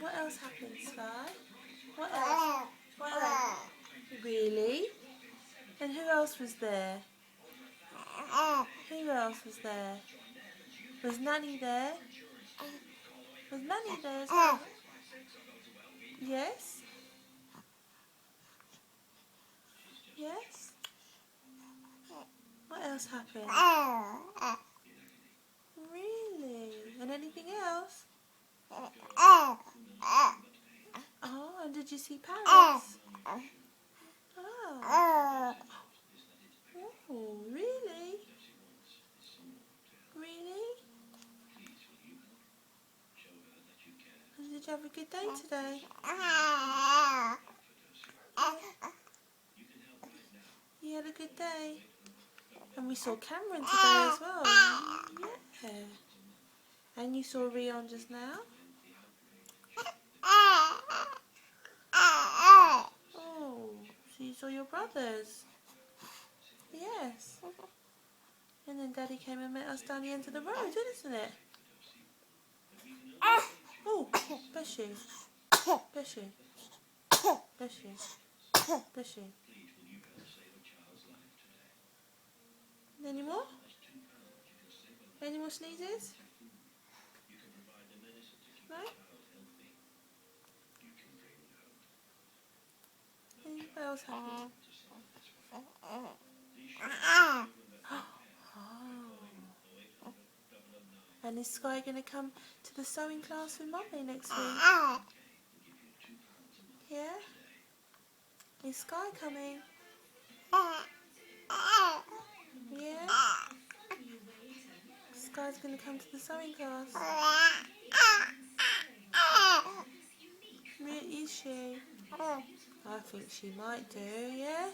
What else happened, Sky? What else? What else? Really? And who else was there? Who else was there? Was Nanny there? Was Nanny there as well? Yes? Yes? What else happened? Really? And anything else? Oh, and did you see parrots? Oh. Oh, really? Really? And did you have a good day today? You had a good day? And we saw Cameron today as well. Yeah. And you saw Rion just now? Oh, so you saw your brothers? Yes. And then Daddy came and met us down the end of the road, isn't it? Oh, bless you. Bless you. Bless you. Bless you. Any more? Any more sneezes? No? What else happened? Oh. And is Sky going to come to the sewing class with Mummy next week? Yeah? Is Sky coming? Yeah? Sky's going to come to the sewing class. Is she? I think she might do, yeah?